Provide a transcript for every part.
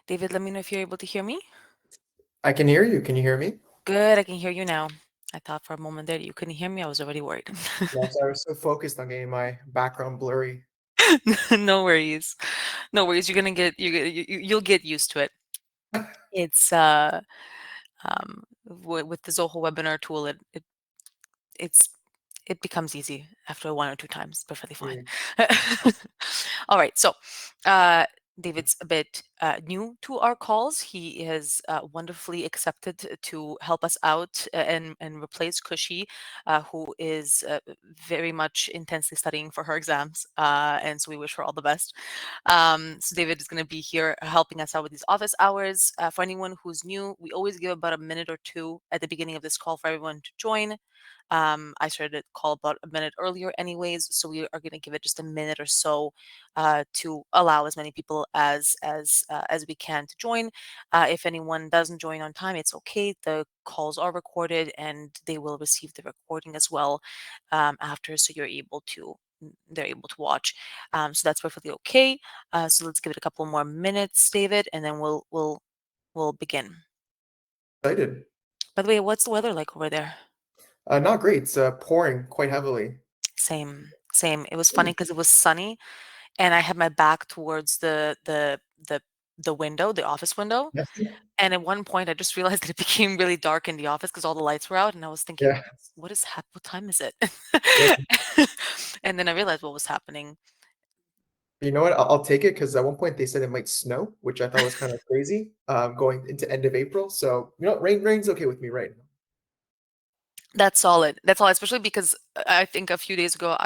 David, let me know if you're able to hear me. I can hear you. Can you hear me? Good, I can hear you now. I thought for a moment there that you couldn't hear me. I was already worried. Yes, I was so focused on getting my background blurry. No worries. No worries. You're gonna get you'll get used to it. It's with the Zoho webinar tool, it's it becomes easy after one or two times, perfectly fine. Mm, All right, so uh, David's a bit new to our calls. He has wonderfully accepted to help us out and replace Kushi, who is very much intensely studying for her exams, and so we wish her all the best. So David is going to be here helping us out with these office hours. For anyone who's new, we always give about a minute or two at the beginning of this call for everyone to join. I started the call about a minute earlier, anyways, so we are going to give it just a minute or so to allow as many people as we can to join. If anyone doesn't join on time, it's okay. The calls are recorded, and they will receive the recording as well after, so they're able to watch. So that's perfectly okay. So let's give it a couple more minutes, David, and then we'll begin. excited. By the way, what's the weather like over there? Not great. It's pouring quite heavily. Same, same. It was funny Mm, because it was sunny, and I had my back towards the window, the office window. yes. And at one point, I just realized that it became really dark in the office because all the lights were out, and I was thinking, Yeah. what time is it? Yeah. And then I realized what was happening. You know what? I'll take it because at one point they said it might snow, which I thought was kind of crazy. Going into end of April, so rain's okay with me right now. That's solid. That's solid, especially because I think a few days ago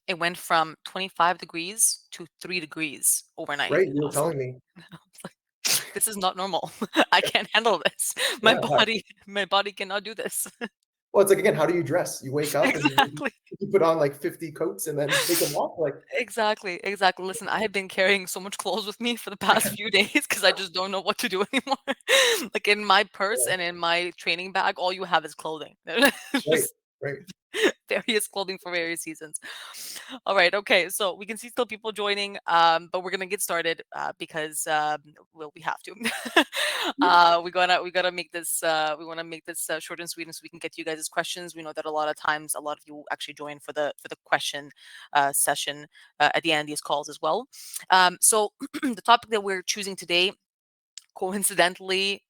it went from 25 degrees to 3 degrees overnight. Right? You I were was telling me. like, this is not normal. I can't handle this. Yeah. My body cannot do this. Well, it's like again, how do you dress? You wake up and Exactly. you put on like 50 coats and then take them off. Like, Exactly, exactly. Listen, I have been carrying so much clothes with me for the past few days because I just don't know what to do anymore. Like in my purse and in my training bag, all you have is clothing. right, Just right. various clothing for various seasons. All right, okay. So we can see still people joining, but we're gonna get started because well, we have to. We gotta make this. We want to make this short and sweet, and so we can get to you guys' questions. We know that a lot of times, a lot of you actually join for the question session at the end of these calls as well. So the topic that we're choosing today, coincidentally,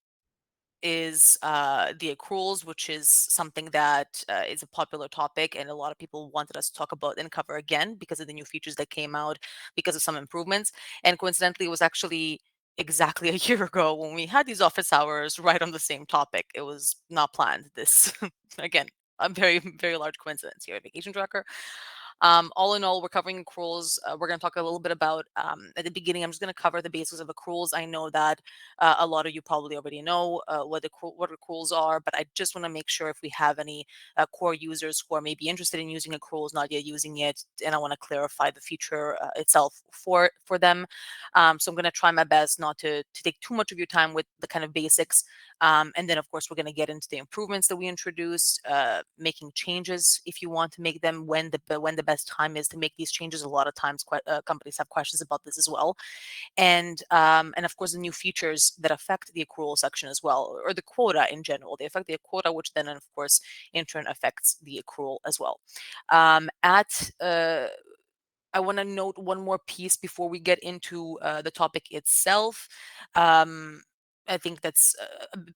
is the accruals, which is something that is a popular topic, and a lot of people wanted us to talk about and cover again because of the new features that came out, because of some improvements. And coincidentally, it was actually exactly a year ago when we had these office hours right on the same topic. It was not planned. This again, a very very large coincidence here at Vacation Tracker. All in all, we're covering accruals. We're going to talk a little bit about at the beginning. I'm just going to cover the basics of accruals. I know that a lot of you probably already know what accruals are, but I just want to make sure if we have any core users who are maybe interested in using accruals, not yet using it, and I want to clarify the feature itself for them. So I'm going to try my best not to take too much of your time with the kind of basics, and then of course we're going to get into the improvements that we introduced, making changes if you want to make them, when the best time is to make these changes. A lot of times, companies have questions about this as well, and of course the new features that affect the accrual section as well, or the quota in general. They affect the quota, which then of course in turn affects the accrual as well. At I want to note one more piece before we get into the topic itself. Um, I think that's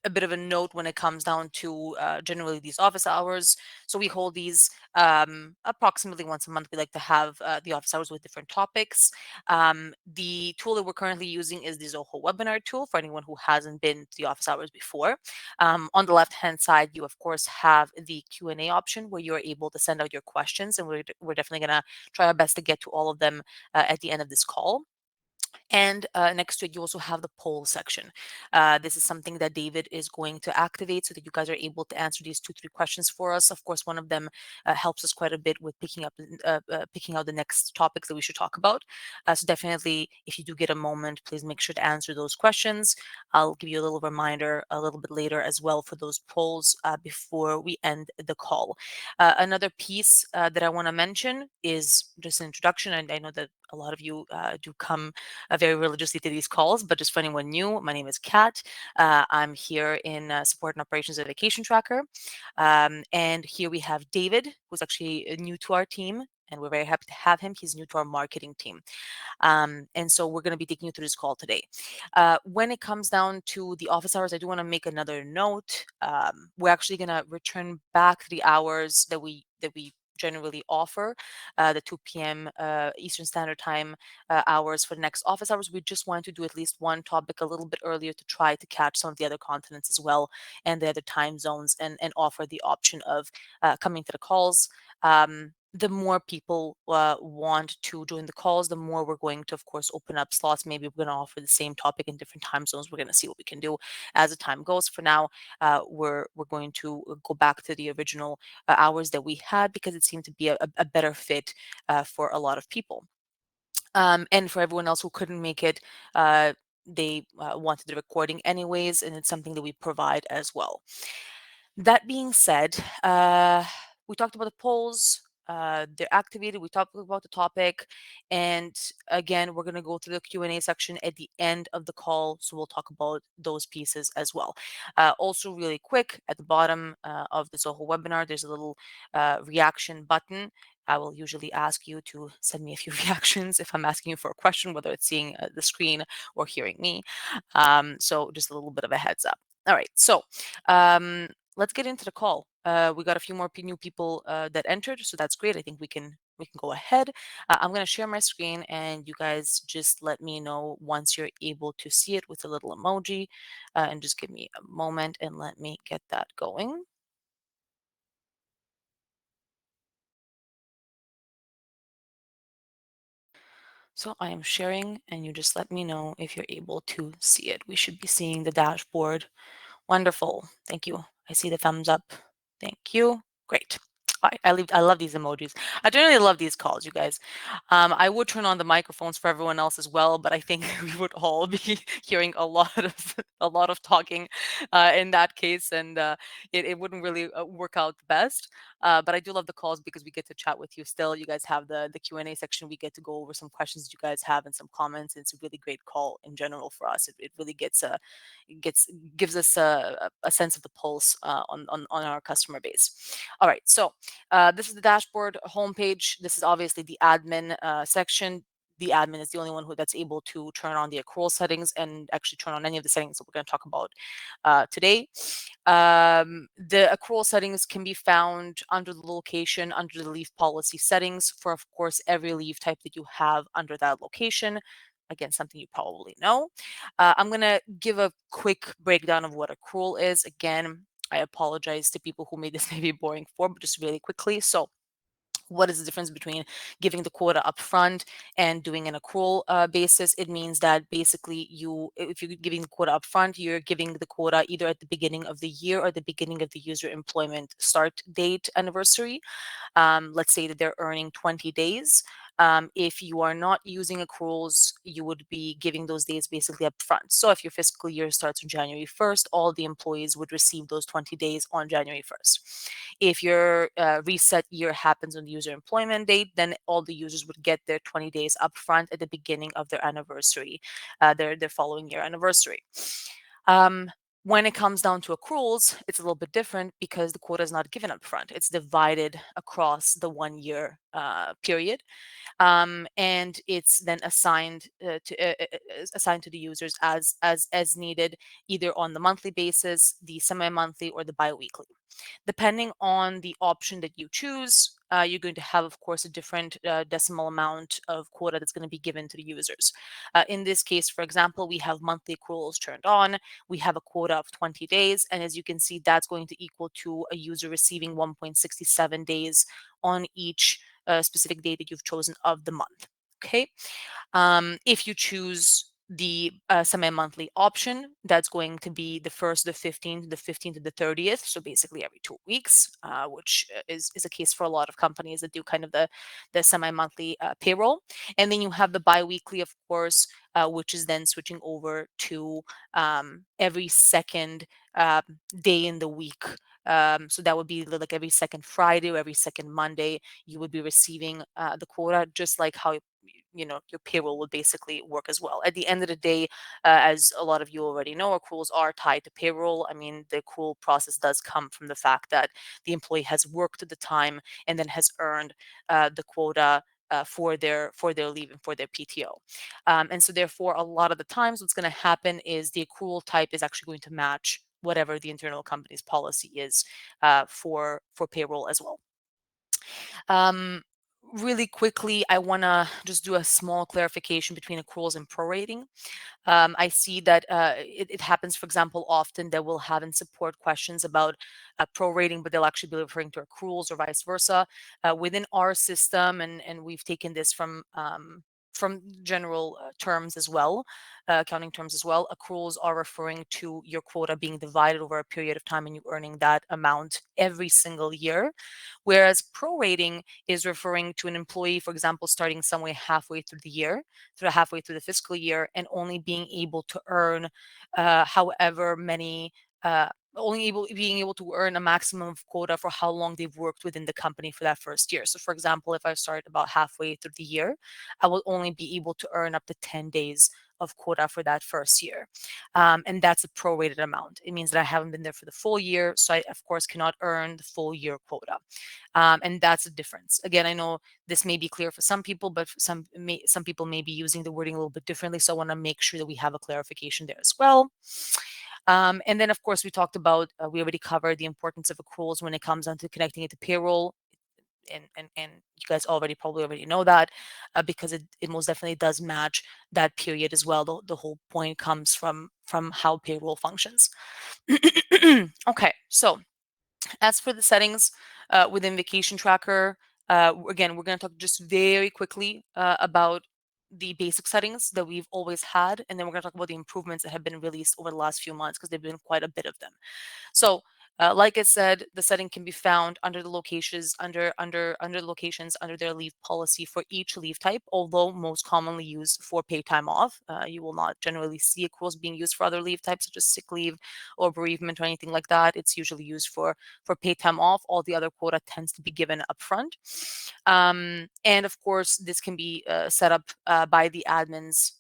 a bit of a note when it comes down to generally these office hours. So we hold these approximately once a month. We like to have the office hours with different topics. The tool that we're currently using is the Zoho webinar tool for anyone who hasn't been to the office hours before. On the left-hand side, you of course have the Q&A option where you're able to send out your questions, and we're definitely going to try our best to get to all of them at the end of this call. And next to it, you also have the poll section. This is something that David is going to activate so that you guys are able to answer these 2-3 questions for us. Of course, one of them helps us quite a bit with picking out the next topics that we should talk about. So definitely, if you do get a moment, please make sure to answer those questions. I'll give you a little reminder a little bit later as well for those polls before we end the call. Another piece that I want to mention is just an introduction, and I know that a lot of you do come very religiously to these calls, but just for anyone new, my name is Kat. I'm here in support and operations of Vacation Tracker. And here we have David, who's actually new to our team, and we're very happy to have him. He's new to our marketing team. And so we're going to be taking you through this call today. When it comes down to the office hours, I do want to make another note. We're actually going to return back to the hours that we generally offer, the 2 p.m. Eastern Standard Time hours for the next office hours. We just wanted to do at least one topic a little bit earlier to try to catch some of the other continents as well and the other time zones, and offer the option of coming to the calls. The more people want to join the calls, the more we're going to, of course, open up slots. Maybe we're going to offer the same topic in different time zones. We're going to see what we can do as the time goes. For now, we're going to go back to the original hours that we had because it seemed to be a better fit for a lot of people. And for everyone else who couldn't make it, they wanted the recording anyways, and it's something that we provide as well. That being said, we talked about the polls. They're activated. We talked about the topic, and again, we're going to go through the Q&A section at the end of the call, so we'll talk about those pieces as well. Also, really quick, at the bottom of the Zoho webinar, there's a little reaction button. I will usually ask you to send me a few reactions if I'm asking you for a question, whether it's seeing the screen or hearing me. So just a little bit of a heads up. All right, so let's get into the call. We got a few more new people that entered, so that's great. I think we can go ahead. I'm going to share my screen, and you guys just let me know once you're able to see it with a little emoji, and just give me a moment and let me get that going. So I am sharing, and you just let me know if you're able to see it. We should be seeing the dashboard. Wonderful. Thank you. I see the thumbs up. Thank you. Great. I love these emojis. I generally love these calls, you guys. I would turn on the microphones for everyone else as well, but I think we would all be hearing a lot of talking in that case, and it wouldn't really work out best. But I do love the calls because we get to chat with you still. You guys have the Q&A section. We get to go over some questions you guys have and some comments. It's a really great call in general for us. It really gives us a sense of the pulse on our customer base. All right, so this is the dashboard homepage. This is obviously the admin section. The admin is the only one that's able to turn on the accrual settings and actually turn on any of the settings that we're going to talk about today. The accrual settings can be found under the location, under the leave policy settings for, of course, every leave type that you have under that location. Again, something you probably know. I'm going to give a quick breakdown of what accrual is. Again, I apologize to people who made this maybe boring for, but just really quickly. So what is the difference between giving the quota upfront and doing an accrual basis? It means that basically if you're giving the quota upfront, you're giving the quota either at the beginning of the year or the beginning of the user employment start date anniversary. Let's say that they're earning 20 days. If you are not using accruals, you would be giving those days basically up front. So if your fiscal year starts on January 1st, all the employees would receive those 20 days on January 1st. If your reset year happens on the user employment date, then all the users would get their 20 days up front at the beginning of their anniversary, their following year anniversary. When it comes down to accruals, it's a little bit different because the quota is not given up front. It's divided across the 1 year period, and it's then assigned to the users as needed, either on the monthly basis, the semi-monthly, or the bi-weekly. Depending on the option that you choose, you're going to have, of course, a different decimal amount of quota that's going to be given to the users. In this case, for example, we have monthly accruals turned on. We have a quota of 20 days. And as you can see, that's going to equal to a user receiving 1.67 days on each specific day that you've chosen of the month. Okay. If you choose the semi-monthly option, that's going to be the 1st, the 15th, the 15th, to the 30th. So basically every 2 weeks, which is a case for a lot of companies that do kind of the semi-monthly payroll. And then you have the bi-weekly, of course, which is then switching over to every second day in the week. So that would be like every second Friday or every second Monday, you would be receiving the quota, just like how your payroll would basically work as well. At the end of the day, as a lot of you already know, accruals are tied to payroll. I mean, the accrual process does come from the fact that the employee has worked the time and then has earned the quota for their leave and for their PTO. And so therefore, a lot of the times what's going to happen is the accrual type is actually going to match whatever the internal company's policy is for payroll as well. Um, Really quickly, I want to just do a small clarification between accruals and prorating. I see that it happens, for example, often that we'll have in support questions about prorating, but they'll actually be referring to accruals or vice versa. Within our system, and we've taken this from general terms as well, accounting terms as well, accruals are referring to your quota being divided over a period of time and you earning that amount every single year. Whereas prorating is referring to an employee, for example, starting somewhere halfway through the year, halfway through the fiscal year, and only being able to earn however many. Being able to earn a maximum of quota for how long they've worked within the company for that first year. So, for example, if I start about halfway through the year, I will only be able to earn up to 10 days of quota for that first year. And that's a prorated amount. It means that I haven't been there for the full year, so I, of course, cannot earn the full year quota. And that's the difference. Again, I know this may be clear for some people, but for some people may be using the wording a little bit differently. So I want to make sure that we have a clarification there as well. And then, of course, we talked about, we already covered the importance of accruals when it comes down to connecting it to payroll. And you guys probably already know that because it most definitely does match that period as well. The whole point comes from how payroll functions. Okay, so as for the settings within Vacation Tracker, again, we're going to talk just very quickly about the basic settings that we've always had, and then we're going to talk about the improvements that have been released over the last few months because there've been quite a bit of them. So, like I said, the setting can be found under the locations, under the locations under their leave policy for each leave type, although most commonly used for paid time off. You will not generally see accruals being used for other leave types such as sick leave or bereavement or anything like that. It's usually used for paid time off. All the other quota tends to be given upfront. And of course, this can be set up by the admins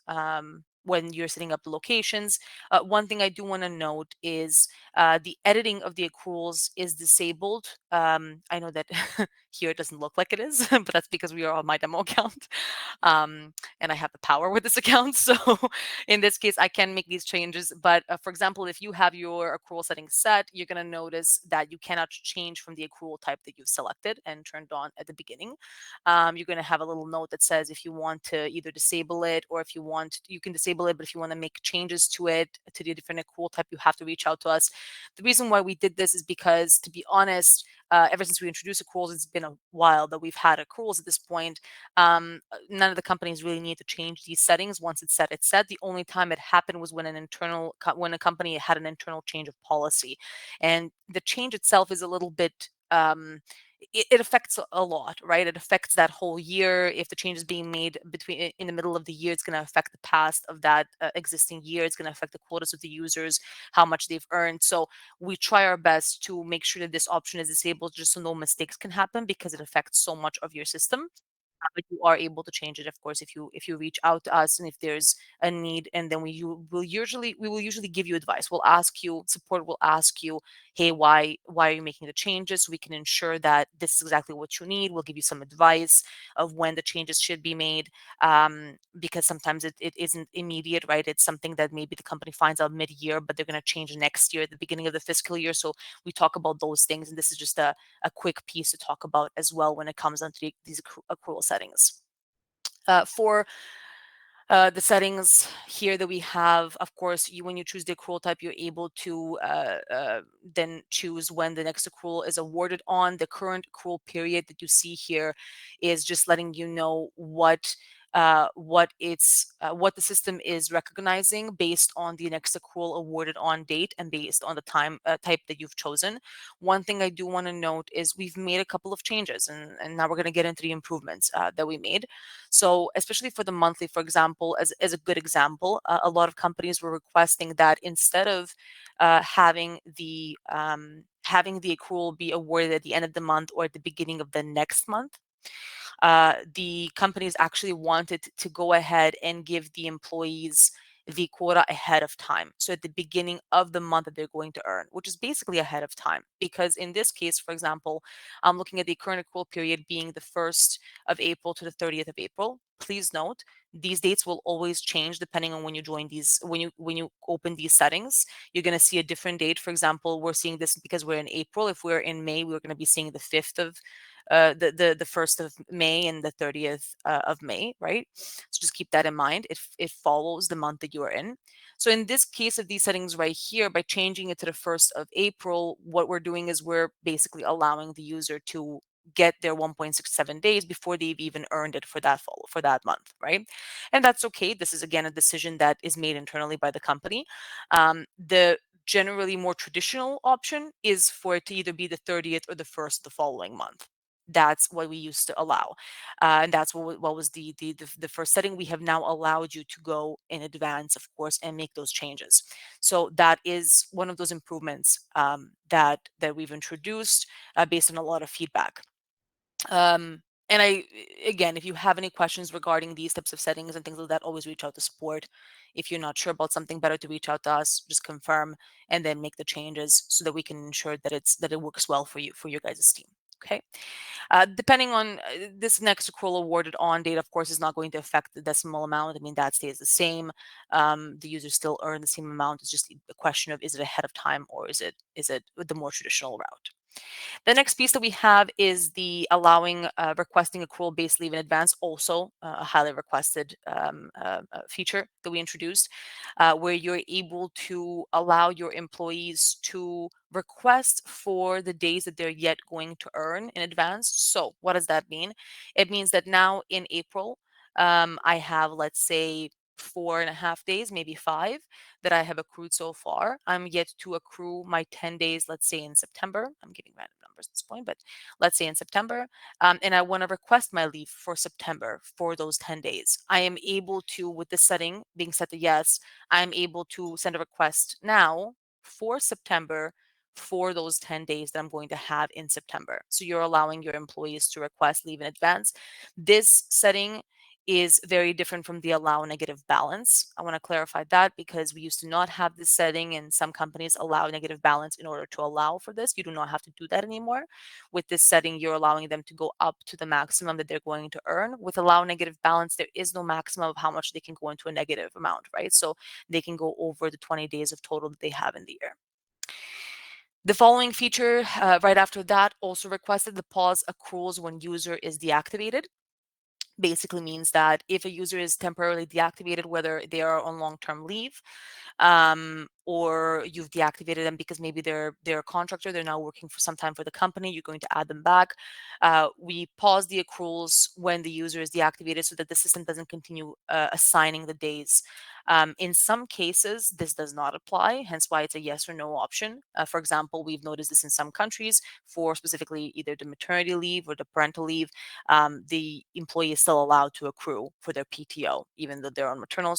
when you're setting up the locations. One thing I do want to note is the editing of the accruals is disabled. I know that here it doesn't look like it is, but that's because we are on my demo account. And I have the power with this account. So in this case, I can make these changes. But for example, if you have your accrual settings set, you're going to notice that you cannot change from the accrual type that you've selected and turned on at the beginning. You're going to have a little note that says if you want to either disable it or if you want, you can disable it, but if you want to make changes to it, to the different accrual type, you have to reach out to us. The reason why we did this is because, to be honest, ever since we introduced accruals, it's been a while that we've had accruals at this point. None of the companies really need to change these settings. Once it's set, it's set. The only time it happened was when when a company had an internal change of policy, and the change itself is a little bit. It affects a lot, right? It affects that whole year. If the change is being made in the middle of the year, it's going to affect the past of that existing year. It's going to affect the quotas of the users, how much they've earned. So we try our best to make sure that this option is disabled just so no mistakes can happen because it affects so much of your system. But you are able to change it, of course, if you reach out to us and if there's a need, and then we will usually give you advice. We'll ask you, support will ask you, hey, why are you making the changes? So we can ensure that this is exactly what you need. We'll give you some advice of when the changes should be made, because sometimes it isn't immediate, right? It's something that maybe the company finds out mid-year, but they're going to change next year at the beginning of the fiscal year. So we talk about those things, and this is just a quick piece to talk about as well when it comes down to these accrual settings. For the settings here that we have, of course, when you choose the accrual type, you're able to then choose when the next accrual is awarded on. The current accrual period that you see here is just letting you know what the system is recognizing based on the next accrual awarded on date and based on the time type that you've chosen. One thing I do want to note is we've made a couple of changes, and now we're going to get into the improvements that we made. So especially for the monthly, for example, as a good example, a lot of companies were requesting that instead of having the accrual be awarded at the end of the month or at the beginning of the next month, the companies actually wanted to go ahead and give the employees the quota ahead of time. So at the beginning of the month that they're going to earn, which is basically ahead of time. Because in this case, for example, I'm looking at the current accrual period being the 1st of April to the 30th of April. Please note, these dates will always change depending on when you join these, when you open these settings. You're going to see a different date. For example, we're seeing this because we're in April. If we're in May, we're going to be seeing the 5th of the 1st of May and the 30th of May, right? So just keep that in mind. It follows the month that you are in. So in this case of these settings right here, by changing it to the 1st of April, what we're doing is we're basically allowing the user to get their 1.67 days before they've even earned it for that month, right? And that's okay. This is again a decision that is made internally by the company. The generally more traditional option is for it to either be the 30th or the 1st of the following month. That's what we used to allow, and that's what was the first setting. We have now allowed you to go in advance, of course, and make those changes. So that is one of those improvements that we've introduced based on a lot of feedback. And again, if you have any questions regarding these types of settings and things like that, always reach out to support. If you're not sure about something, better to reach out to us, just confirm and then make the changes so that we can ensure that it works well for you, for your guys' team. Okay. Depending on this next accrual awarded on date, of course, is not going to affect the decimal amount. I mean, that stays the same. The users still earn the same amount. It's just a question of, is it ahead of time or is it the more traditional route? The next piece that we have is the allowing requesting accrual-based leave in advance, also a highly requested feature that we introduced, where you're able to allow your employees to request for the days that they're yet going to earn in advance. So what does that mean? It means that now in April, I have, let's say, 4.5 days, maybe 5, that I have accrued so far. I'm yet to accrue my 10 days, let's say in September. I'm giving random numbers at this point, but let's say in September. And I want to request my leave for September for those 10 days. I am able to, with the setting being set to yes, I'm able to send a request now for September for those 10 days that I'm going to have in September. So you're allowing your employees to request leave in advance. This setting is very different from the allow negative balance. I want to clarify that because we used to not have this setting, and some companies allow negative balance in order to allow for this. You do not have to do that anymore. With this setting, you're allowing them to go up to the maximum that they're going to earn. With allow negative balance, there is no maximum of how much they can go into a negative amount, right? So they can go over the 20 days of total that they have in the year. The following feature right after that also requested the pause accruals when user is deactivated. Basically means that if a user is temporarily deactivated, whether they are on long-term leave, or you've deactivated them because maybe they're a contractor, they're now working for some time for the company, you're going to add them back. We pause the accruals when the user is deactivated so that the system doesn't continue assigning the days. In some cases, this does not apply, hence why it's a yes or no option. For example, we've noticed this in some countries for specifically either the maternity leave or the parental leave. The employee is still allowed to accrue for their PTO, even though they're on maternal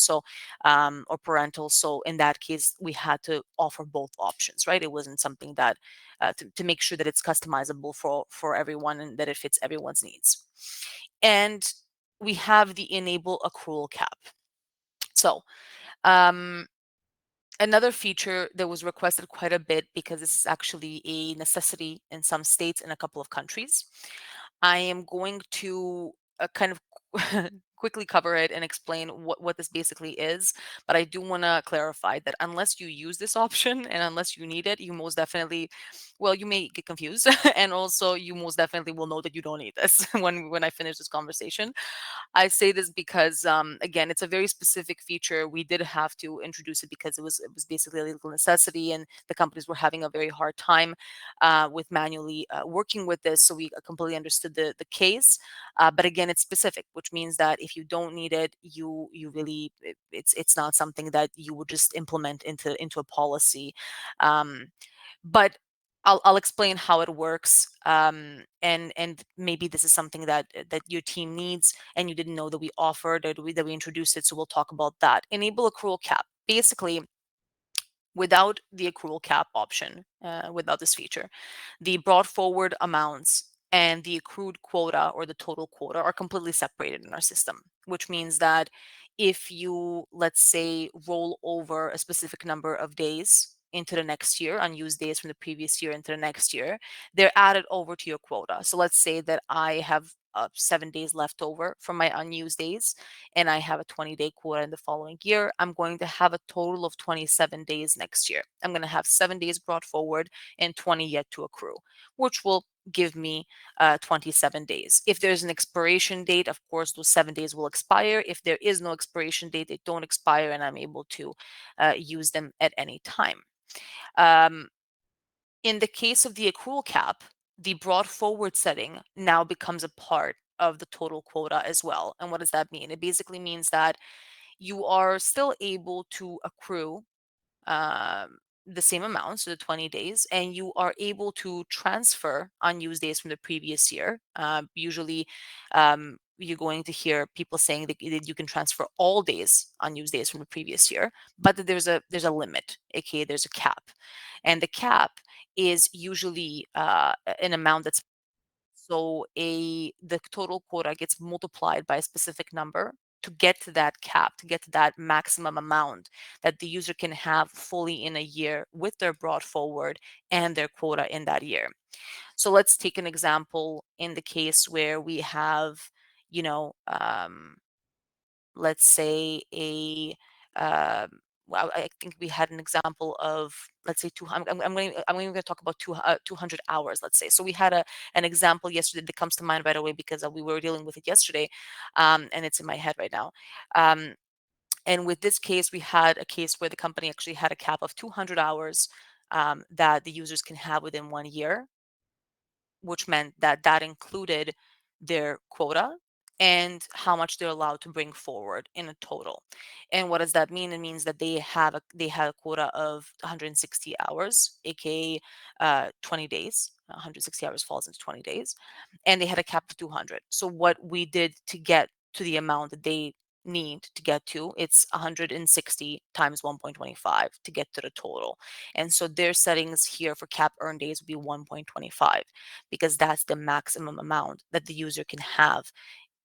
or parental. So in that case, we had to offer both options, right? It wasn't something that to make sure that it's customizable for everyone and that it fits everyone's needs. And we have the enable accrual cap. So another feature that was requested quite a bit, because this is actually a necessity in some states and a couple of countries. I am going to kind of quickly cover it and explain what this basically is. But I do want to clarify that unless you use this option and unless you need it, you most definitely, well, you may get confused. And also you most definitely will know that you don't need this when I finish this conversation. I say this because, again, it's a very specific feature. We did have to introduce it because it was basically a legal necessity, and the companies were having a very hard time with manually working with this. So we completely understood the case. But again, it's specific, which means that if you don't need it, you really it's not something that you would just implement into a policy. But I'll explain how it works, and maybe this is something that your team needs and you didn't know that we offered, that we introduced it. So we'll talk about that. Enable accrual cap. Basically, without the accrual cap option, without this feature, the brought forward amounts and the accrued quota or the total quota are completely separated in our system, which means that if you, let's say, roll over a specific number of days into the next year, unused days from the previous year into the next year, they're added over to your quota. So let's say that I have 7 days left over from my unused days, and I have a 20-day quota in the following year. I'm going to have a total of 27 days next year. I'm going to have 7 days brought forward and 20 yet to accrue, which will give me 27 days. If there's an expiration date, of course, those 7 days will expire. If there is no expiration date, they don't expire, and I'm able to use them at any time. Um, in the case of the accrual cap, the brought forward setting now becomes a part of the total quota as well. And what does that mean? It basically means that you are still able to accrue um, the same amount, so the 20 days, and you are able to transfer unused days from the previous year. Usually, you're going to hear people saying that you can transfer all days, unused days from the previous year, but that there's a limit, aka there's a cap, and the cap is usually an amount that's so the total quota gets multiplied by a specific number to get to that cap, to get to that maximum amount that the user can have fully in a year with their brought forward and their quota in that year. So let's take an example in the case where we have, you know, let's say well, I think we had an example of, let's say, I'm going to talk about 200 hours, let's say. So we had an example yesterday that comes to mind right away because we were dealing with it yesterday, and it's in my head right now. And with this case, we had a case where the company actually had a cap of 200 hours that the users can have within 1 year, which meant that that included their quota and how much they're allowed to bring forward in a total. And what does that mean? It means that they had a quota of 160 hours, aka 20 days. 160 hours falls into 20 days, and they had a cap of 200. So what we did to get to the amount that they need to get to, it's 160 times 1.25 to get to the total. And so their settings here for cap earn days would be 1.25 because that's the maximum amount that the user can have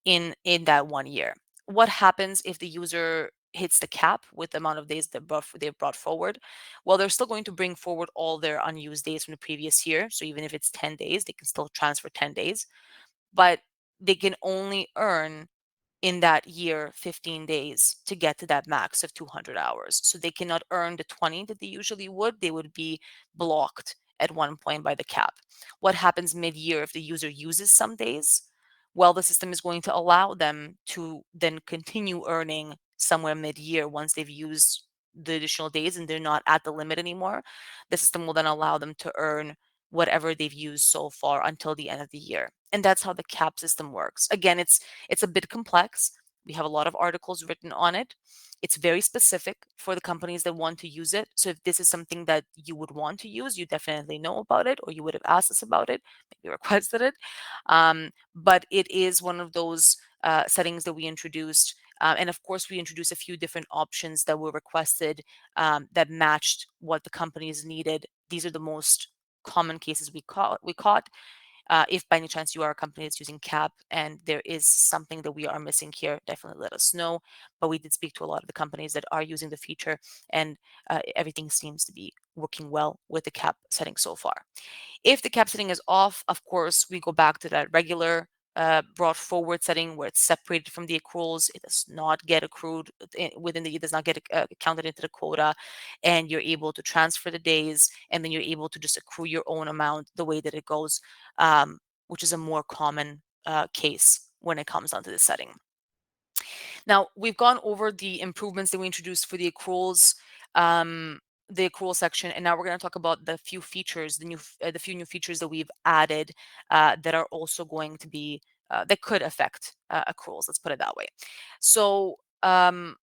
in that 1 year. What happens if the user hits the cap with the amount of days they've brought forward? Well, they're still going to bring forward all their unused days from the previous year. So even if it's 10 days, they can still transfer 10 days, but they can only earn in that year 15 days to get to that max of 200 hours. So they cannot earn the 20 that they usually would. They would be blocked at one point by the cap. What happens mid-year if the user uses some days? Well, the system is going to allow them to then continue earning somewhere mid-year once they've used the additional days and they're not at the limit anymore. The system will then allow them to earn whatever they've used so far until the end of the year. And that's how the cap system works. Again, it's a bit complex. We have a lot of articles written on it. It's very specific for the companies that want to use it. So if this is something that you would want to use, you definitely know about it, or you would have asked us about it, maybe requested it. But it is one of those settings that we introduced. And of course, we introduced a few different options that were requested that matched what the companies needed. These are the most common cases we caught. If by any chance you are a company that's using CAP and there is something that we are missing here, definitely let us know. But we did speak to a lot of the companies that are using the feature, and everything seems to be working well with the CAP setting so far. If the cap setting is off, of course, we go back to that regular brought forward setting where it's separated from the accruals. It does not get accrued it does not get counted into the quota, and you're able to transfer the days, and then you're able to just accrue your own amount the way that it goes, which is a more common case when it comes down to the setting. Now, we've gone over the improvements that we introduced for the accrual section, and now we're going to talk about the few features, the few new features that we've added that are also going to be that could affect accruals. Let's put it that way. So I'm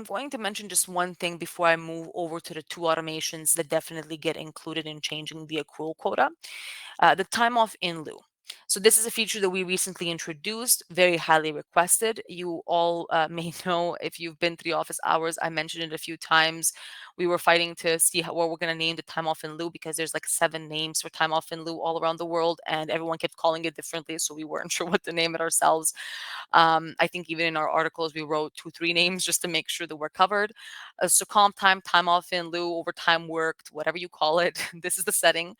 going to mention just one thing before I move over to the two automations that definitely get included in changing the accrual quota. The time off in lieu. So this is a feature that we recently introduced, very highly requested. You all may know if you've been to the office hours. I mentioned it a few times. We were fighting to see what we're going to name the time off in lieu, because there's like 7 names for time off in lieu all around the world, and everyone kept calling it differently. So we weren't sure what to name it ourselves. I think even in our articles, we wrote 2, 3 names just to make sure that we're covered. So comp time, time off in lieu, overtime worked, whatever you call it. This is the setting.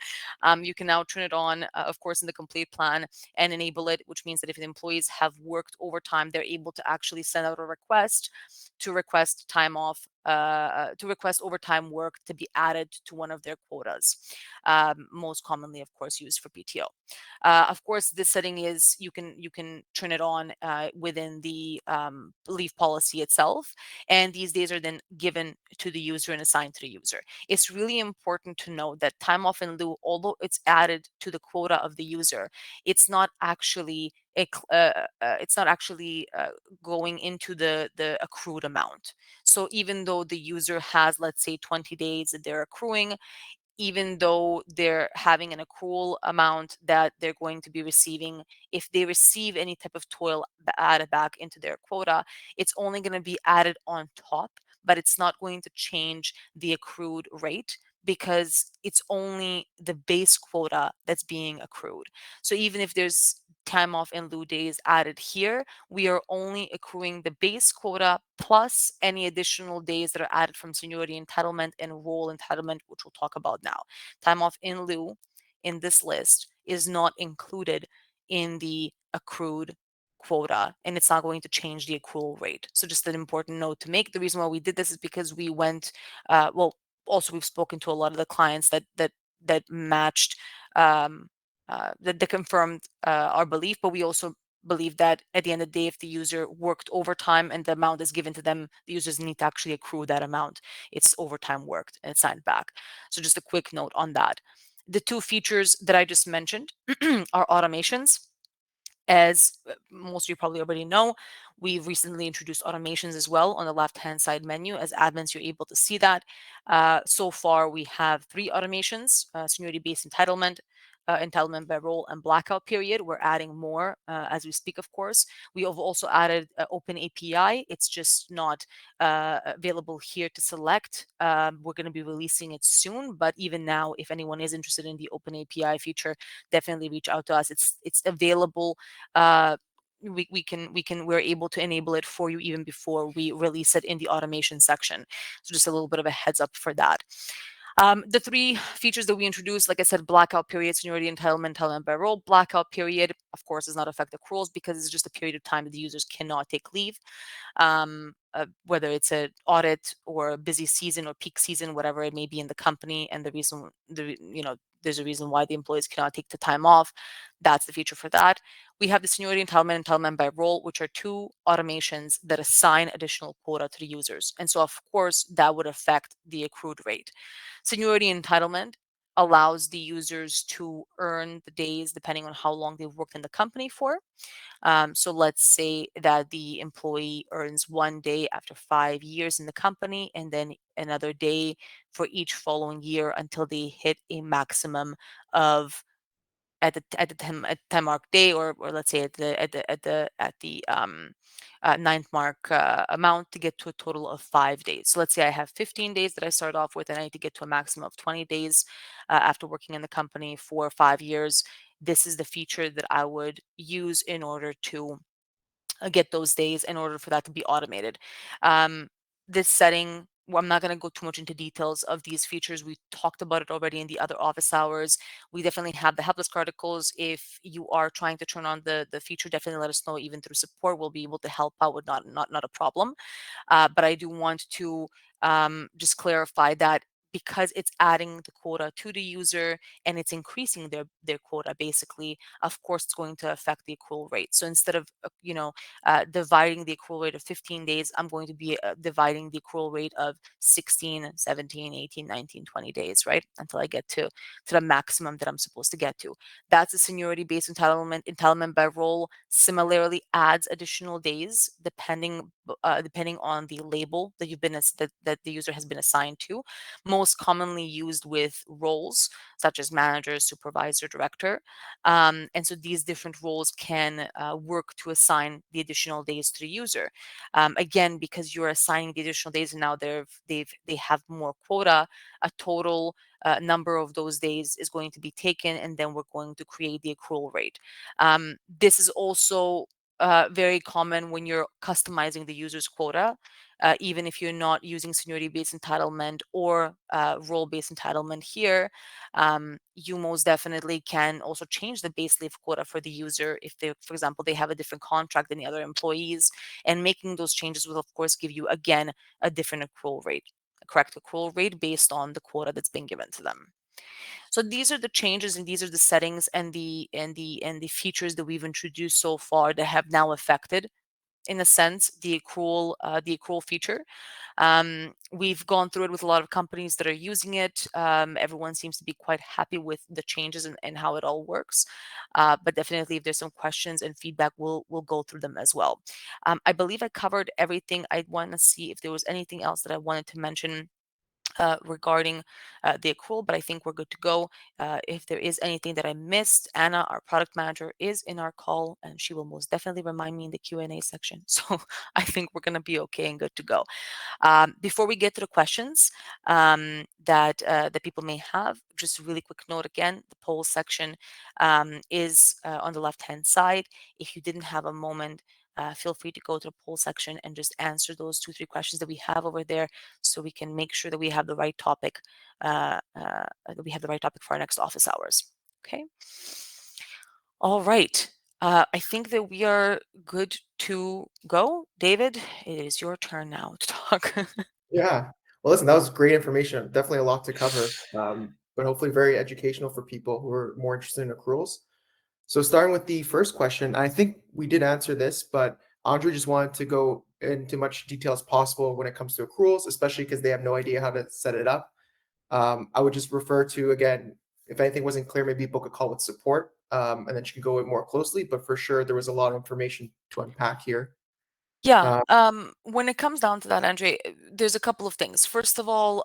You can now turn it on, of course, in the complete plan and enable it, which means that if the employees have worked overtime, they're able to actually send out a request to request time off, to request overtime work to be added to one of their quotas, most commonly, of course, used for PTO. Of course, this setting is you can turn it on within the leave policy itself, and these days are then given to the user and assigned to the user. It's really important to note that time off in lieu, although it's added to the quota of the user, it's not actually it's not actually going into the accrued amount. So even though the user has, let's say, 20 days that they're accruing, even though they're having an accrual amount that they're going to be receiving, if they receive any type of toil added back into their quota, it's only going to be added on top, but it's not going to change the accrued rate, because it's only the base quota that's being accrued. So even if there's time off in lieu days added here, we are only accruing the base quota plus any additional days that are added from seniority entitlement and role entitlement, which we'll talk about now. Time off in lieu in this list is not included in the accrued quota, and it's not going to change the accrual rate. So just an important note to make. The reason why we did this is because we went, well, also we've spoken to a lot of the clients that matched, that confirmed our belief, but we also believe that at the end of the day, if the user worked overtime and the amount is given to them, the users need to actually accrue that amount. It's overtime worked and it's signed back. So just a quick note on that. The 2 features that I just mentioned are automations. As most of you probably already know, we've recently introduced automations as well on the left-hand side menu. As admins, you're able to see that. So far, we have 3 automations: seniority-based entitlement, entitlement by role, and blackout period. We're adding more as we speak, of course. We have also added open API. It's just not available here to select. We're going to be releasing it soon, but even now, if anyone is interested in the open API feature, definitely reach out to us. It's available. uh, we're able to enable it for you even before we release it in the automation section. So just a little bit of a heads up for that. The 3 features that we introduced, like I said: blackout period, seniority entitlement, entitlement by role. Blackout period, of course, does not affect accruals because it's just a period of time that the users cannot take leave, whether it's an audit or a busy season or peak season, whatever it may be in the company, and there's a reason why the employees cannot take the time off. That's the feature for that. We have the seniority entitlement, entitlement by role, which are 2 automations that assign additional quota to the users, and so of course that would affect the accrued rate. Seniority entitlement allows the users to earn the days depending on how long they've worked in the company for. So let's say that the employee earns 1 day after 5 years in the company, and then another day for each following year until they hit a maximum of, at the 10 mark day, or let's say at the ninth mark amount, to get to a total of 5 days. So let's say I have 15 days that I start off with, and I need to get to a maximum of 20 days after working in the company for 5 years. This is the feature that I would use in order to get those days, in order for that to be automated. Um, this setting, well, I'm not going to go too much into details of these features. We talked about it already in the other office hours. We definitely have the help desk articles. If you are trying to turn on the feature, definitely let us know. Even through support, we'll be able to help out with not a problem. But I do want to just clarify that because it's adding the quota to the user and it's increasing their quota, basically, of course, it's going to affect the accrual rate. So instead of dividing the accrual rate of 15 days, I'm going to be dividing the accrual rate of 16, 17, 18, 19, 20 days, right? Until I get to the maximum that I'm supposed to get to. That's a seniority-based entitlement. Entitlement by role similarly adds additional days depending on the label that that the user has been assigned to. most commonly used with roles such as manager, supervisor, director. And so these different roles can work to assign the additional days to the user. Again, because you're assigning the additional days and now they have more quota, a total number of those days is going to be taken, and then we're going to create the accrual rate. This is also very common when you're customizing the user's quota, even if you're not using seniority-based entitlement or role-based entitlement here. You most definitely can also change the base leave quota for the user if they, for example, they have a different contract than the other employees, and making those changes will, of course, give you, again, a different accrual rate, a correct accrual rate based on the quota that's been given to them. So these are the changes and these are the settings and the features that we've introduced so far that have now affected, in a sense, the accrual feature. We've gone through it with a lot of companies that are using it. Everyone seems to be quite happy with the changes and how it all works. But definitely, if there's some questions and feedback, we'll go through them as well. I believe I covered everything. I want to see if there was anything else that I wanted to mention regarding the accrual, but I think we're good to go. If there is anything that I missed, Anna, our product manager, is in our call, and she will most definitely remind me in the Q&A section. So I think we're going to be okay and good to go. Before we get to the questions that people may have, just a really quick note again, the poll section is on the left-hand side. If you didn't have a moment, feel free to go to the poll section and just answer those 2-3 questions that we have over there, so we can make sure that we have the right topic. For our next office hours. Okay. All right. I think that we are good to go. David, it is your turn now to talk. Yeah. Well, listen, that was great information. Definitely a lot to cover, but hopefully very educational for people who are more interested in accruals. So starting with the first question, I think we did answer this, but Andre just wanted to go into much detail as possible when it comes to accruals, especially because they have no idea how to set it up. I would just refer to, again, if anything wasn't clear, maybe book a call with support, and then she can go in more closely. But for sure, there was a lot of information to unpack here. Yeah, Uh, when it comes down to that, Andre, there's a couple of things. First of all,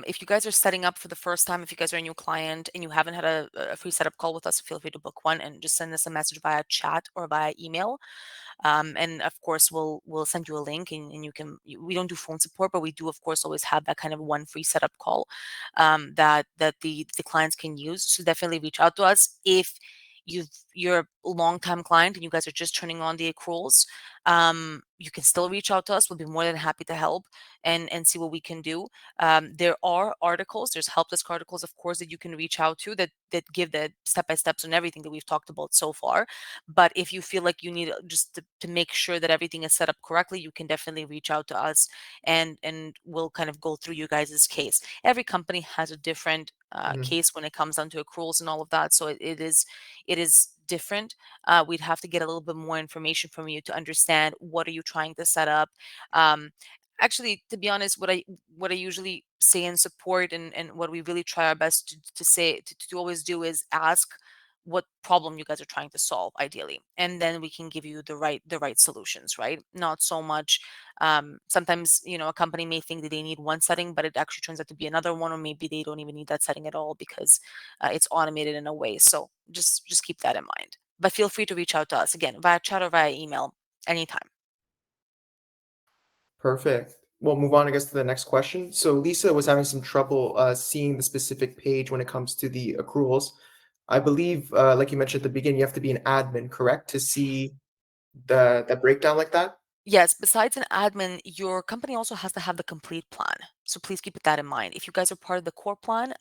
if you guys are setting up for the first time, if you guys are a new client and you haven't had a free setup call with us, feel free to book one and just send us a message via chat or via email. And of course, we'll send you a link, and we don't do phone support, but we do, of course, always have that kind of one free setup call that the clients can use. So definitely reach out to us if you're a long-time client and you guys are just turning on the accruals. You can still reach out to us. We'll be more than happy to help and see what we can do. There are articles, there's help desk articles, of course, that you can reach out to that give the step-by-steps on everything that we've talked about so far. But if you feel like you need just to make sure that everything is set up correctly, you can definitely reach out to us, and we'll kind of go through you guys' case. Every company has a different mhm, case when it comes down to accruals and all of that. So it is different. We'd have to get a little bit more information from you to understand what are you trying to set up. Um, Actually, to be honest, what I usually say in support, and what we really try our best to say to always do is ask what problem you guys are trying to solve ideally, and then we can give you the right solutions, right? Not so much, sometimes, a company may think that they need one setting, but it actually turns out to be another one, or maybe they don't even need that setting at all because it's automated in a way. So just keep that in mind, but feel free to reach out to us again via chat or via email anytime. perfect. We'll move on, I guess, to the next question. So Lisa was having some trouble seeing the specific page when it comes to the accruals. I believe, like you mentioned at the beginning, you have to be an admin, correct, to see the breakdown like that? Yes, besides an admin, your company also has to have the complete plan. So please keep that in mind. If you guys are part of the core plan,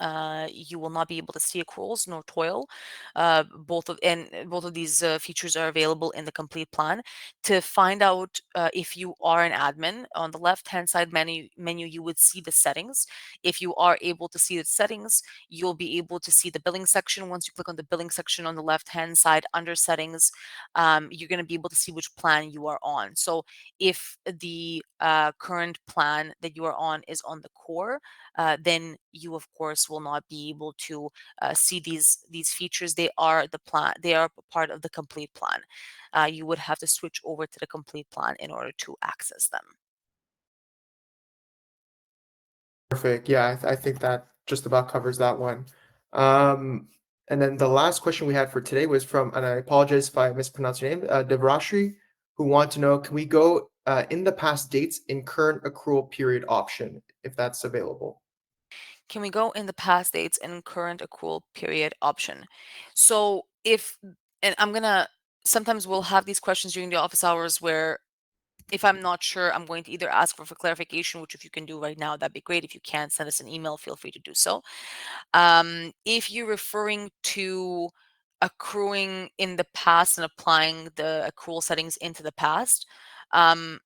you will not be able to see accruals nor toil. Both of these features are available in the complete plan. To find out if you are an admin, on the left-hand side menu, you would see the settings. If you are able to see the settings, you'll be able to see the billing section. Once you click on the billing section on the left-hand side under settings, you're going to be able to see which plan you are on. So if the current plan that you are on is on the core, then you, of course, will not be able to see these features. They are the plan. They are part of the complete plan. You would have to switch over to the complete plan in order to access them. Perfect. Yeah, I think that just about covers that one. Um, and then the last question we had for today was from, and I apologize if I mispronounced your name, Devrashri, who want to know, can we go in the past dates in current accrual period option, if that's available? Can we go in the past dates and current accrual period option? So if, and I'm gonna, sometimes we'll have these questions during the office hours where if I'm not sure, I'm going to either ask for clarification, which if you can do right now, that'd be great. If you can't, send us an email, feel free to do so. If you're referring to accruing in the past and applying the accrual settings into the past, um,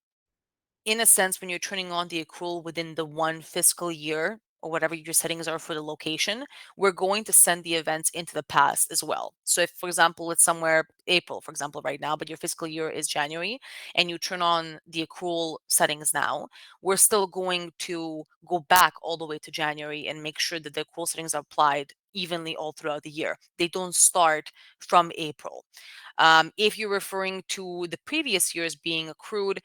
in a sense, when you're turning on the accrual within the one fiscal year or whatever your settings are for the location, we're going to send the events into the past as well. So if, for example, it's somewhere April, for example, right now, but your fiscal year is January, and you turn on the accrual settings now, we're still going to go back all the way to January and make sure that the accrual settings are applied evenly all throughout the year. They don't start from April. If you're referring to the previous years being accrued,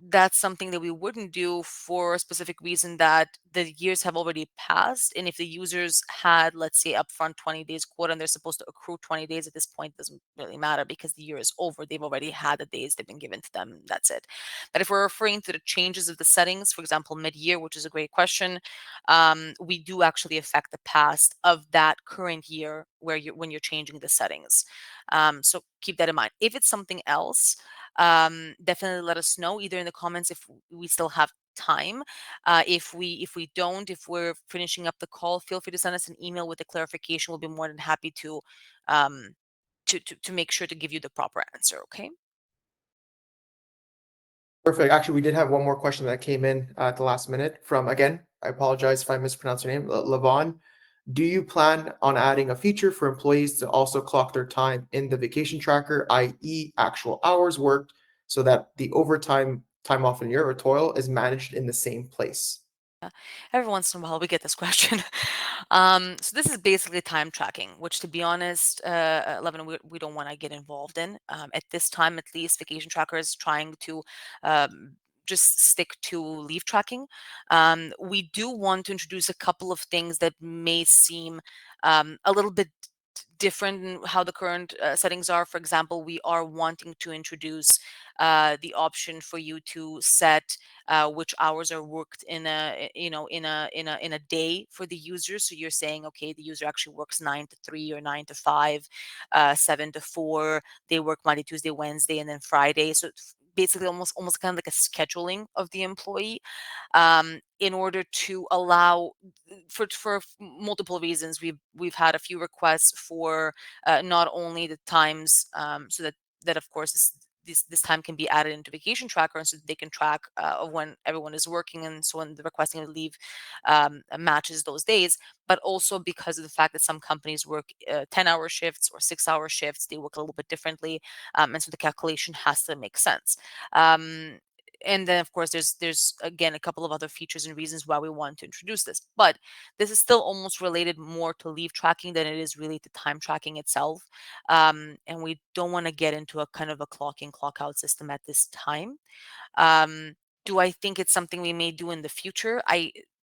that's something that we wouldn't do for a specific reason that the years have already passed. And if the users had, let's say, upfront 20 days quota and they're supposed to accrue 20 days at this point, doesn't really matter because the year is over. They've already had the days they've been given to them. That's it. But if we're referring to the changes of the settings, for example, mid-year, which is a great question, we do actually affect the past of that current year where you when you're changing the settings. So keep that in mind. If it's something else, definitely let us know either in the comments if we still have time. If we don't, if we're finishing up the call, feel free to send us an email with a clarification. We'll be more than happy to um to make sure to give you the proper answer. Okay. Perfect. Actually, we did have one more question that came in at the last minute from, again, I apologize if I mispronounced your name, Lavon. Do you plan on adding a feature for employees to also clock their time in the vacation tracker, i.e., actual hours worked, so that the overtime, time off in year or toil is managed in the same place? Every once in a while we get this question. So this is basically time tracking, which to be honest, Levin, we don't want to get involved in. At this time, at least, vacation tracker is trying to just stick to leave tracking. We do want to introduce a couple of things that may seem a little bit different in how the current settings are. For example, we are wanting to introduce the option for you to set which hours are worked in a in a day for the user. So you're saying, okay, the user actually works 9 to 3 or 9 to 5, 7 to 4. They work Monday, Tuesday, Wednesday, and then Friday. So it's basically almost kind of like a scheduling of the employee, in order to allow for multiple reasons. We've had a few requests for not only the times, so that of course this time can be added into vacation tracker and so that they can track of when everyone is working, and so when the requesting of leave matches those days, but also because of the fact that some companies work 10-hour shifts or 6-hour shifts. They work a little bit differently, and so the calculation has to make sense. um, and then of course there's again a couple of other features and reasons why we want to introduce this, but this is still almost related more to leave tracking than it is really to time tracking itself. And we don't want to get into a kind of a clock in clock out system at this time. um, do I think it's something we may do in the future?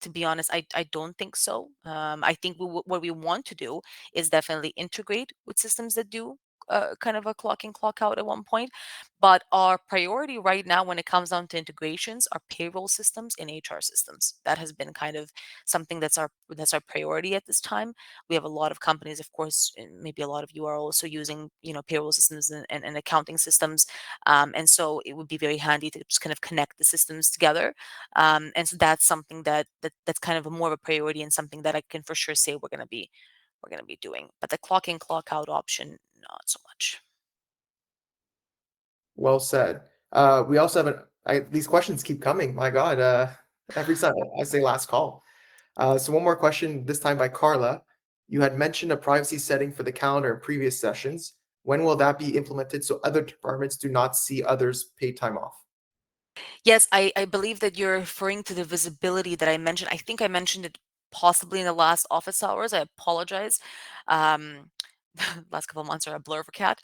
To be honest, I don't think so. I think what we want to do is definitely integrate with systems that do kind of a clock in clock out at one point. But our priority right now when it comes down to integrations are payroll systems and HR systems. That has been kind of something that's our priority at this time. We have a lot of companies, of course, and maybe a lot of you are also using, payroll systems and accounting systems. And so it would be very handy to just kind of connect the systems together. And so that's something that's kind of a more of a priority and something that I can for sure say we're gonna be doing. But the clock in, clock out option, not so much. Well said. We also have these questions keep coming. My God, every time I say last call. So one more question, this time by Carla. You had mentioned a privacy setting for the calendar in previous sessions. When will that be implemented so other departments do not see others' paid time off? Yes, I believe that you're referring to the visibility that I mentioned. I think I mentioned it possibly in the last office hours. I apologize. Um, last couple of months are a blur for cat.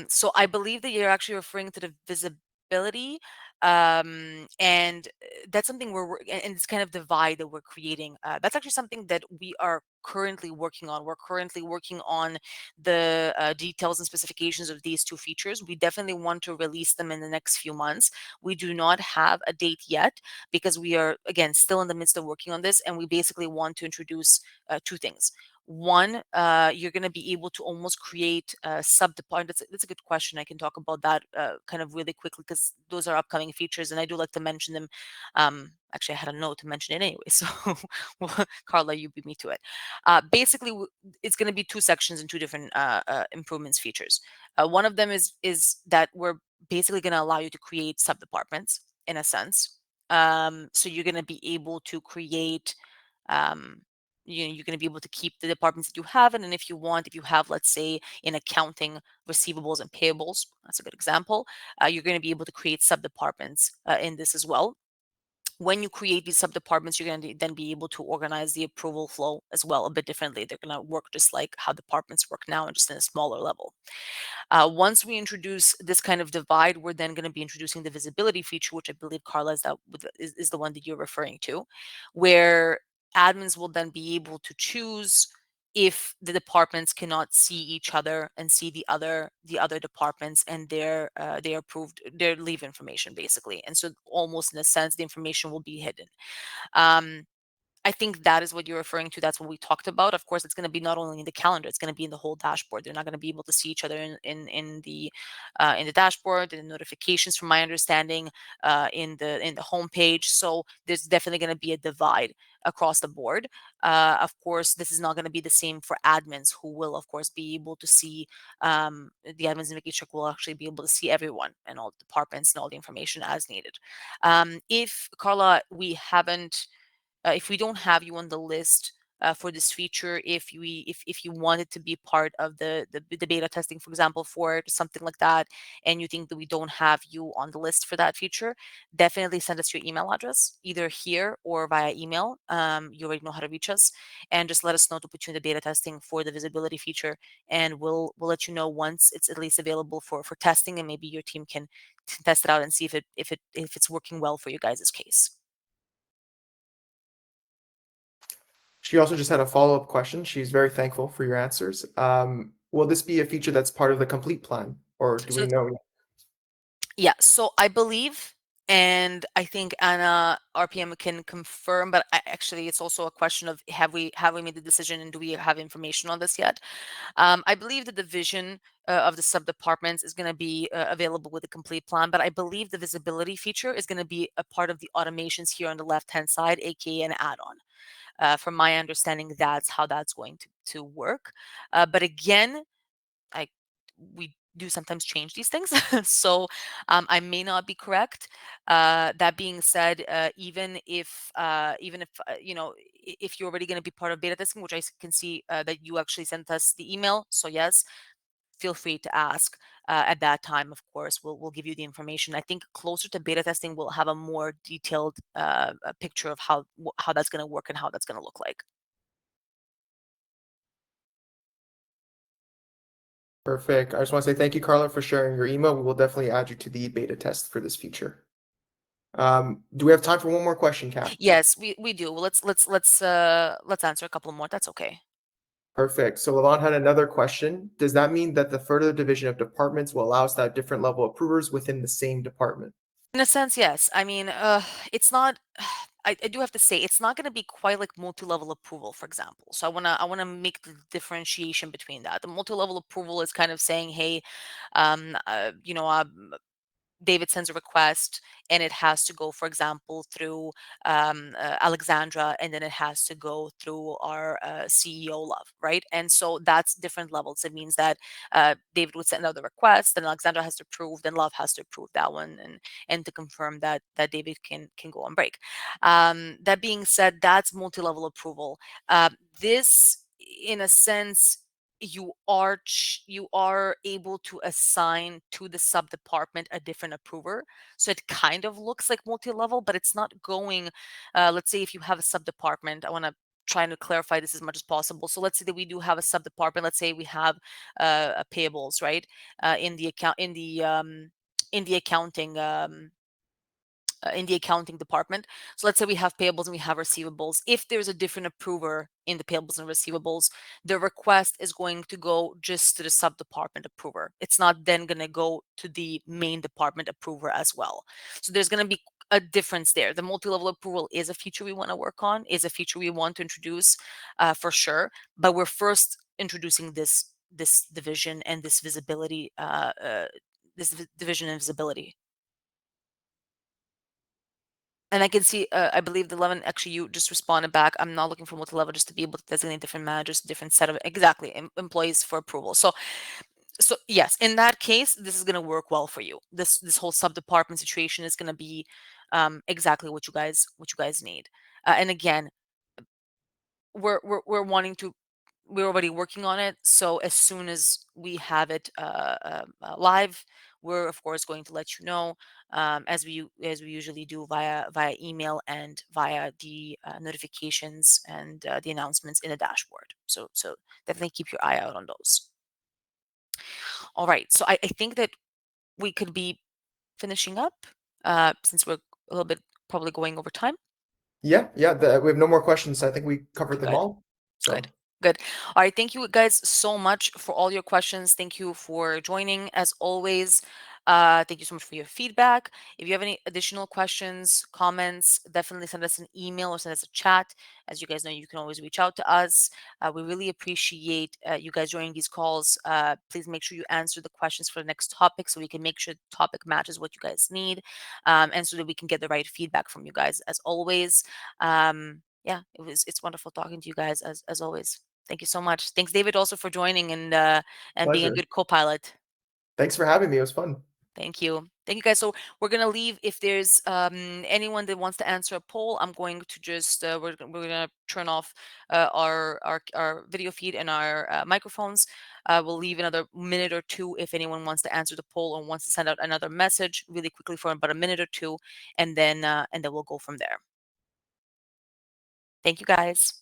So I believe that you're actually referring to the visibility. And that's something and it's kind of divide that we're creating. That's actually something that we are currently working on. We're currently working on the details and specifications of these two features. We definitely want to release them in the next few months. We do not have a date yet because we are, again, still in the midst of working on this, and we basically want to introduce two things. One, you're going to be able to almost create sub-departments. That's a good question. I can talk about that kind of really quickly because those are upcoming features, and I do like to mention them. Actually, I had a note to mention it anyway, so well, Carla, you beat me to it. Basically, it's going to be two sections and two different improvements features. One of them is that we're basically going to allow you to create sub-departments in a sense. So you're going to be able to create um, you're going to be able to keep the departments that you have, and then if you want, if you have, let's say, in accounting, receivables and payables, that's a good example, you're going to be able to create sub departments in this as well. When you create these sub departments, you're going to then be able to organize the approval flow as well a bit differently. They're going to work just like how departments work now, and just in a smaller level. Once we introduce this kind of divide, we're then going to be introducing the visibility feature, which I believe, Carla, is the one that you're referring to, where admins will then be able to choose if the departments cannot see each other and see the other departments and their approved their leave information, basically. And so almost in a sense, the information will be hidden. Um, I think that is what you're referring to. That's what we talked about. Of course, it's going to be not only in the calendar; it's going to be in the whole dashboard. They're not going to be able to see each other in the dashboard, in the notifications, from my understanding, in the homepage. So there's definitely going to be a divide across the board. Of course, this is not going to be the same for admins, who will, of course, be able to see the admins in Check will actually be able to see everyone and all the departments and all the information as needed. If Carla, if we don't have you on the list for this feature, if you wanted to be part of the beta testing, for example, for it, something like that, and you think that we don't have you on the list for that feature, definitely send us your email address, either here or via email. You already know how to reach us, and just let us know to put you in the beta testing for the visibility feature, and we'll let you know once it's at least available for testing, and maybe your team can test it out and see if it's working well for you guys' case. She also just had a follow-up question. She's very thankful for your answers. Will this be a feature that's part of the complete plan, or do we So know? yeah, so I believe, and I think Anna RPM can confirm, but actually it's also a question of have we made the decision and do we have information on this yet? I believe that the vision of the sub departments is going to be available with a complete plan, but I believe the visibility feature is going to be a part of the automations here on the left hand side, aka an add-on. From my understanding, that's how that's going to work. But again, I we do sometimes change these things, so I may not be correct. That being said, even if if you're already going to be part of beta testing, which I can see that you actually sent us the email, so yes, feel free to ask. At that time, of course, we'll give you the information. I think closer to beta testing, we'll have a more detailed picture of how that's going to work and how that's going to look like. Perfect. I just want to say thank you, Carla, for sharing your email. We will definitely add you to the beta test for this feature. Do we have time for one more question, Kat? Yes, we do. Well, let's answer a couple more. That's okay. Perfect. So Lavon had another question. Does that mean that the further division of departments will allow us to have different level approvers within the same department? In a sense, yes. I mean, it's not. I do have to say, it's not going to be quite like multi-level approval, for example. So I wanna make the differentiation between that. The multi-level approval is kind of saying, hey, um, uh, you know, uh, David sends a request and it has to go, for example, through Alexandra, and then it has to go through our CEO, Love, right? And so that's different levels. It means that David would send out the request, then Alexandra has to approve, then Love has to approve that one, and to confirm that David can go on break. That being said, that's multi-level approval. This, in a sense, you are able to assign to the sub department a different approver, so it kind of looks like multi-level, but it's not going. Let's say if you have a sub department, I want to try to clarify this as much as possible. So let's say that we do have a sub department. Let's say we have payables, right? In the account in the accounting in the accounting department. So let's say we have payables and we have receivables. If there's a different approver in the payables and receivables, the request is going to go just to the sub-department approver. It's not then going to go to the main department approver as well. So there's going to be a difference there. The multi-level approval is a feature we want to work on, is a feature we want to introduce for sure. But we're first introducing this division and this visibility, division and visibility. And I can see, I believe the 11, actually, you just responded back. I'm not looking for multi-level, just to be able to designate different managers, different set of exactly employees for approval. So yes, in that case, this is going to work well for you. This whole sub-department situation is going to be exactly what you guys need. And again, we're wanting to, we're already working on it. So as soon as we have it live, we're of course going to let you know, as we usually do via email and via the notifications and the announcements in the dashboard. So definitely keep your eye out on those. All right. So I think that we could be finishing up since we're a little bit probably going over time. Yeah, we have no more questions. I think we covered them Good. all. Good. So Good. All right. Thank you guys so much for all your questions. Thank you for joining as always. Thank you so much for your feedback. If you have any additional questions, comments, definitely send us an email or send us a chat. As you guys know, you can always reach out to us. We really appreciate you guys joining these calls. Please make sure you answer the questions for the next topic so we can make sure the topic matches what you guys need, and so that we can get the right feedback from you guys as always. Yeah, it's wonderful talking to you guys as always. Thank you so much. Thanks, David, also for joining and being a pleasure. good co-pilot. Thanks for having me. It was fun. Thank you. Thank you guys. So we're gonna leave. If there's anyone that wants to answer a poll, I'm going to just we're gonna turn off our video feed and our microphones. We'll leave another minute or two if anyone wants to answer the poll or wants to send out another message really quickly for about a minute or two, and then we'll go from there. Thank you guys.